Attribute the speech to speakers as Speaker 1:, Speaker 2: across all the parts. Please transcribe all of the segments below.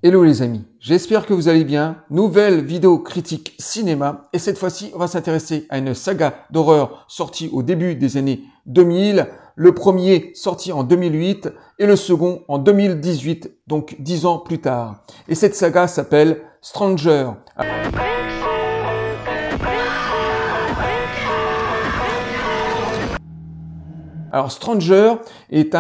Speaker 1: Hello les amis, j'espère que vous allez bien. Nouvelle vidéo critique cinéma et cette fois-ci on va s'intéresser à une saga d'horreur sortie au début des années 2000. Le premier sorti en 2008 et le second en 2018, donc 10 ans plus tard. Et cette saga s'appelle Stranger. Alors Stranger est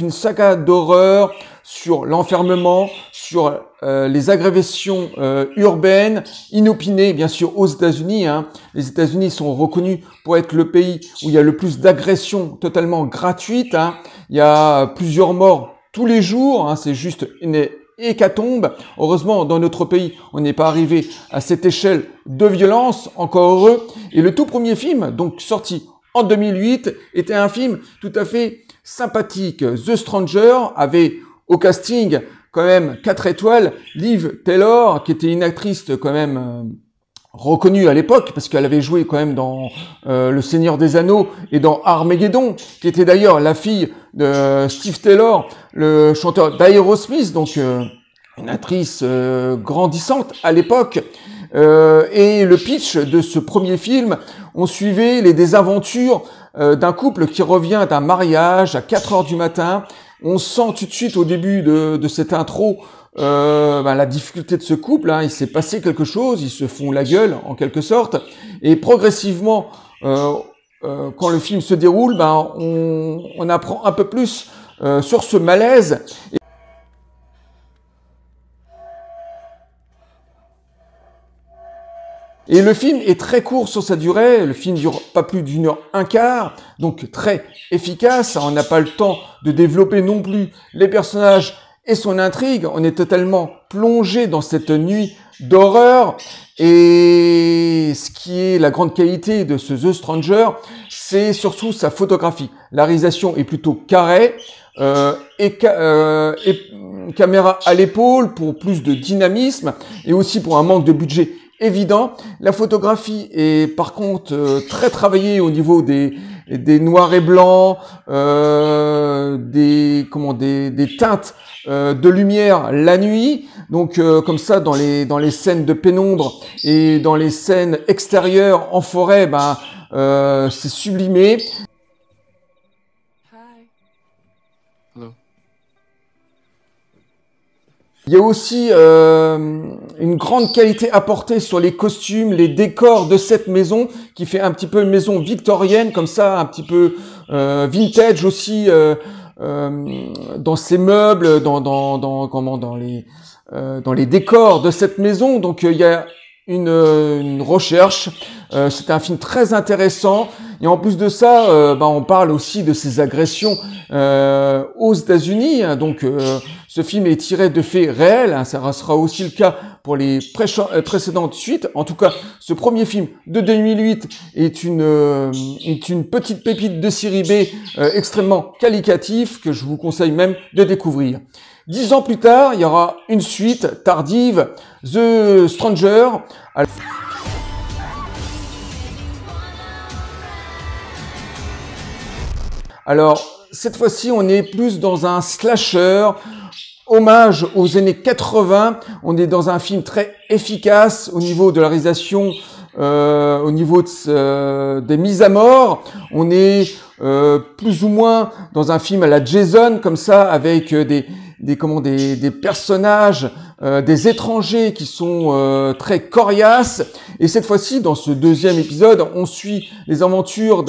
Speaker 1: une saga d'horreur sur l'enfermement, sur les agressions urbaines, inopinées bien sûr aux États-Unis. Les États-Unis sont reconnus pour être le pays où il y a le plus d'agressions totalement gratuites. Il y a plusieurs morts tous les jours, c'est juste une hécatombe. Heureusement, dans notre pays, on n'est pas arrivé à cette échelle de violence, encore heureux. Et le tout premier film, donc sorti en 2008, était un film tout à fait sympathique. The Stranger avait au casting quand même 4 étoiles. Liv Taylor, qui était une actrice quand même reconnue à l'époque, parce qu'elle avait joué quand même dans Le Seigneur des Anneaux et dans Armageddon, qui était d'ailleurs la fille de Steve Taylor, le chanteur d'Aerosmith, donc une actrice grandissante à l'époque. Et le pitch de ce premier film, on suivait les désaventures d'un couple qui revient d'un mariage à 4 heures du matin. On sent tout de suite au début de cette intro la difficulté de ce couple. Il s'est passé quelque chose, ils se font la gueule en quelque sorte. Et progressivement, quand le film se déroule, on apprend un peu plus sur ce malaise. Et le film est très court sur sa durée, le film dure pas plus d'une heure un quart, donc très efficace. On n'a pas le temps de développer non plus les personnages et son intrigue. On est totalement plongé dans cette nuit d'horreur. Et ce qui est la grande qualité de ce The Stranger, c'est surtout sa photographie. La réalisation est plutôt carrée. Et caméra à l'épaule pour plus de dynamisme et aussi pour un manque de budget évident. La photographie est par contre très travaillée au niveau des noirs et blancs, des teintes de lumière la nuit. Donc comme ça dans les scènes de pénombre et dans les scènes extérieures en forêt, c'est sublimé. Il y a aussi une grande qualité apportée sur les costumes, les décors de cette maison, qui fait un petit peu une maison victorienne, comme ça, un petit peu vintage aussi, dans ses meubles, dans les décors de cette maison. Donc il y a une recherche. C'est un film très intéressant. Et en plus de ça, on parle aussi de ces agressions aux États-Unis. Donc, ce film est tiré de faits réels. Ça sera aussi le cas pour les précédentes suites. En tout cas, ce premier film de 2008 est une petite pépite de série B extrêmement qualitative que je vous conseille même de découvrir. 10 ans plus tard, il y aura une suite tardive, The Stranger. Alors, cette fois-ci, on est plus dans un slasher, hommage aux années 80. On est dans un film très efficace au niveau de la réalisation, au niveau des mises à mort. On est plus ou moins dans un film à la Jason, comme ça, avec des personnages, des étrangers qui sont très coriaces. Et cette fois-ci, dans ce deuxième épisode, on suit les aventures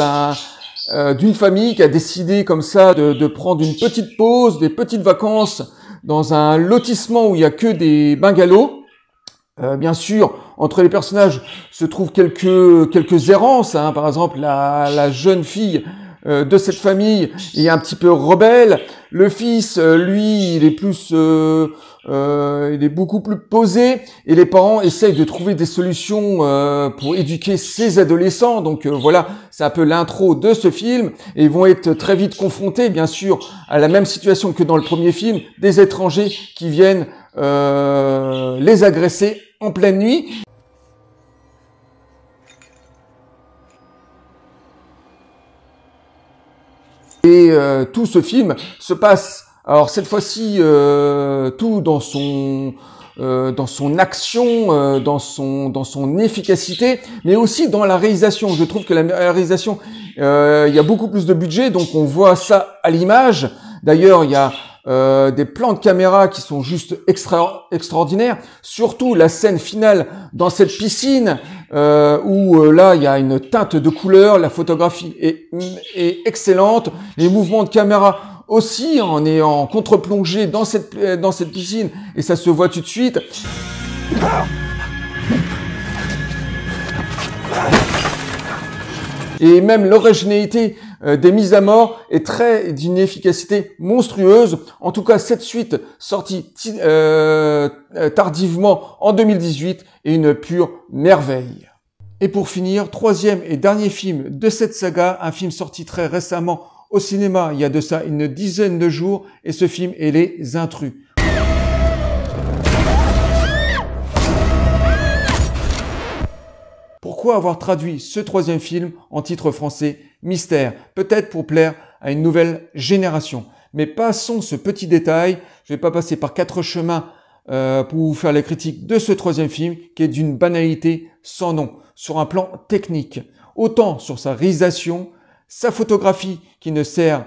Speaker 1: d'une famille qui a décidé comme ça de prendre une petite pause, des petites vacances dans un lotissement où il y a que des bungalows. Bien sûr, entre les personnages se trouvent quelques errances. Par exemple, la jeune fille de cette famille est un petit peu rebelle. Le fils, lui, il est beaucoup plus posé. Et les parents essayent de trouver des solutions pour éduquer ces adolescents. Donc voilà, c'est un peu l'intro de ce film. Et ils vont être très vite confrontés, bien sûr, à la même situation que dans le premier film, des étrangers qui viennent les agresser en pleine nuit. Et tout ce film se passe, alors cette fois-ci, tout dans dans son action, dans son efficacité, mais aussi dans la réalisation. Je trouve que la réalisation, il y a beaucoup plus de budget, donc on voit ça à l'image. D'ailleurs, il y a des plans de caméra qui sont juste extraordinaires. Surtout la scène finale dans cette piscine où là il y a une teinte de couleur, la photographie est excellente, les mouvements de caméra aussi, on est en contre-plongée dans cette piscine et ça se voit tout de suite. Et même l'originalité des mises à mort est d'une efficacité monstrueuse. En tout cas, cette suite sortie tardivement en 2018 est une pure merveille. Et pour finir, troisième et dernier film de cette saga, un film sorti très récemment au cinéma, il y a de ça une dizaine de jours, et ce film est Les Intrus. Pourquoi avoir traduit ce troisième film en titre français Mystère? Peut-être pour plaire à une nouvelle génération. Mais passons ce petit détail, je ne vais pas passer par 4 chemins pour vous faire la critique de ce troisième film qui est d'une banalité sans nom, sur un plan technique. Autant sur sa réalisation, sa photographie qui ne sert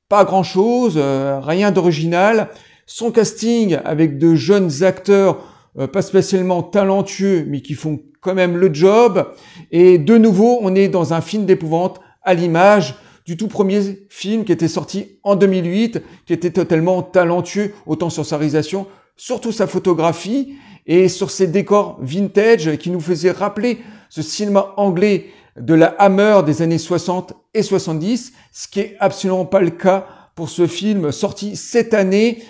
Speaker 1: pas à grand chose, rien d'original, son casting avec de jeunes acteurs pas spécialement talentueux mais qui font quand même le job, et de nouveau on est dans un film d'épouvante à l'image du tout premier film qui était sorti en 2008, qui était totalement talentueux, autant sur sa réalisation, surtout sa photographie et sur ses décors vintage qui nous faisaient rappeler ce cinéma anglais de la Hammer des années 60 et 70, ce qui est absolument pas le cas pour ce film sorti cette année.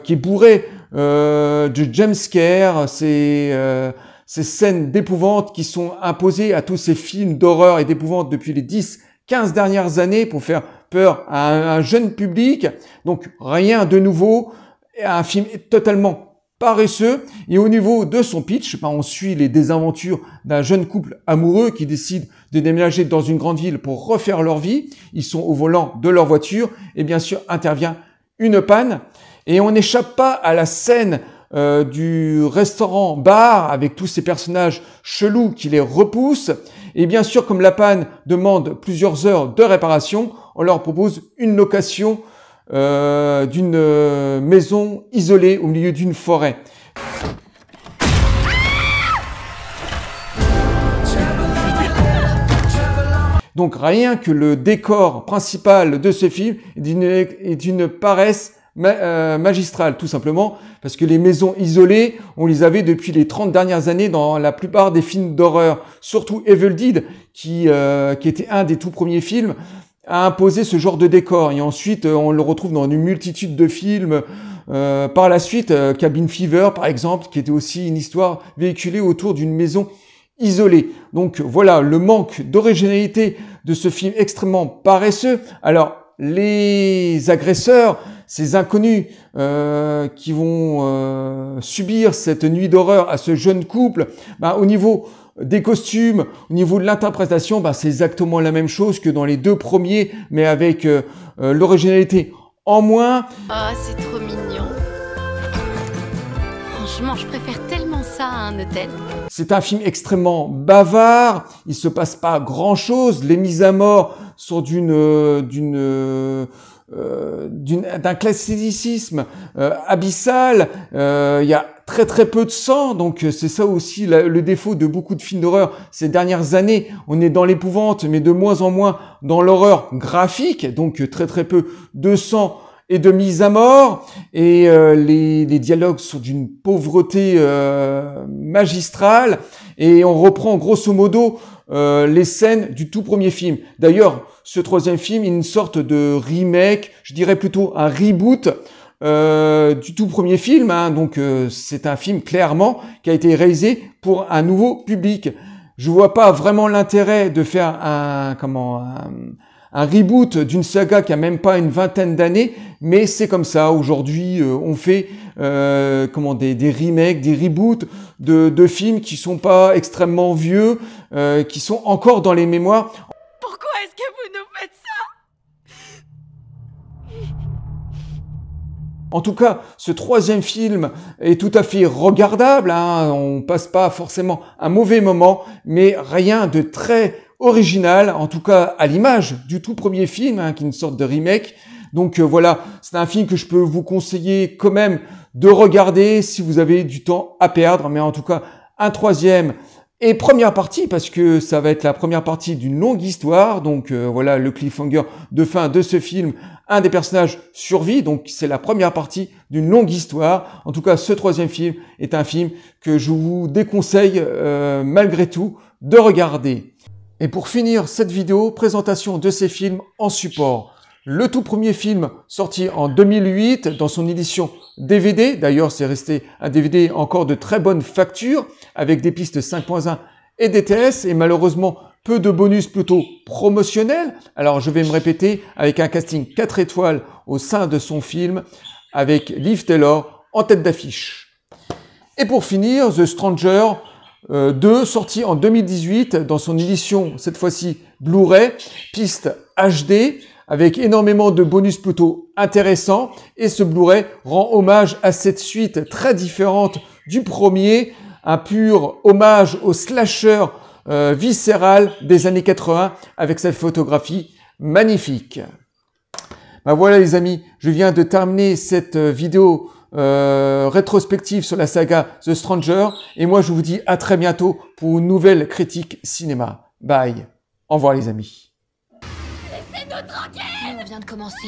Speaker 1: Qui est bourré de jumpscares, ces scènes d'épouvante qui sont imposées à tous ces films d'horreur et d'épouvante depuis les 10-15 dernières années pour faire peur à un jeune public. Donc rien de nouveau, un film totalement paresseux. Et au niveau de son pitch, on suit les désaventures d'un jeune couple amoureux qui décide de déménager dans une grande ville pour refaire leur vie. Ils sont au volant de leur voiture et bien sûr intervient une panne, et on n'échappe pas à la scène du restaurant-bar avec tous ces personnages chelous qui les repoussent. Et bien sûr, comme la panne demande plusieurs heures de réparation, on leur propose une location d'une maison isolée au milieu d'une forêt. Donc rien que le décor principal de ce film est d'une paresse magistrale, tout simplement, parce que les maisons isolées, on les avait depuis les 30 dernières années dans la plupart des films d'horreur, surtout Evil Dead, qui était un des tout premiers films, a imposé ce genre de décor. Et ensuite, on le retrouve dans une multitude de films. Par la suite, Cabin Fever, par exemple, qui était aussi une histoire véhiculée autour d'une maison isolé. Donc voilà le manque d'originalité de ce film extrêmement paresseux. Alors les agresseurs, ces inconnus qui vont subir cette nuit d'horreur à ce jeune couple, au niveau des costumes, au niveau de l'interprétation, c'est exactement la même chose que dans les 2 premiers, mais avec l'originalité en moins.
Speaker 2: Oh, c'est trop mignon. Franchement, je préfère tellement ça à un hôtel.
Speaker 1: C'est un film extrêmement bavard, il se passe pas grand chose, les mises à mort sont d'un classicisme abyssal, il y a très peu de sang, donc c'est ça aussi le défaut de beaucoup de films d'horreur ces dernières années. On est dans l'épouvante, mais de moins en moins dans l'horreur graphique, donc très peu de sang et de mise à mort, et les dialogues sont d'une pauvreté magistrale, et on reprend grosso modo les scènes du tout premier film. D'ailleurs, ce troisième film est une sorte de remake, je dirais plutôt un reboot du tout premier film, donc c'est un film clairement qui a été réalisé pour un nouveau public. Je vois pas vraiment l'intérêt de faire un reboot d'une saga qui a même pas une vingtaine d'années, mais c'est comme ça. Aujourd'hui, on fait des remakes, des reboots de films qui sont pas extrêmement vieux, qui sont encore dans les mémoires.
Speaker 2: Pourquoi est-ce que vous nous faites ça?
Speaker 1: En tout cas, ce troisième film est tout à fait regardable, hein. On passe pas forcément un mauvais moment, mais rien de très original, en tout cas à l'image du tout premier film, hein, qui est une sorte de remake. Donc voilà, c'est un film que je peux vous conseiller quand même de regarder si vous avez du temps à perdre, mais en tout cas un troisième et première partie, parce que ça va être la première partie d'une longue histoire. Donc voilà le cliffhanger de fin de ce film. Un des personnages survit, donc c'est la première partie d'une longue histoire. En tout cas, ce troisième film est un film que je vous déconseille malgré tout de regarder. Et pour finir cette vidéo, présentation de ces films en support. Le tout premier film sorti en 2008 dans son édition DVD. D'ailleurs, c'est resté un DVD encore de très bonne facture avec des pistes 5.1 et DTS et malheureusement peu de bonus plutôt promotionnels. Alors, je vais me répéter avec un casting 4 étoiles au sein de son film avec Liv Taylor en tête d'affiche. Et pour finir, The Stranger 2, sorti en 2018 dans son édition, cette fois-ci Blu-ray, piste HD, avec énormément de bonus plutôt intéressants. Et ce Blu-ray rend hommage à cette suite très différente du premier, un pur hommage au slasher viscéral des années 80 avec cette photographie magnifique. Ben voilà les amis, je viens de terminer cette vidéo rétrospective sur la saga The Stranger et moi je vous dis à très bientôt pour une nouvelle critique cinéma. Bye. Au revoir les amis.
Speaker 2: Laissez-nous tranquilles! On vient de commencer.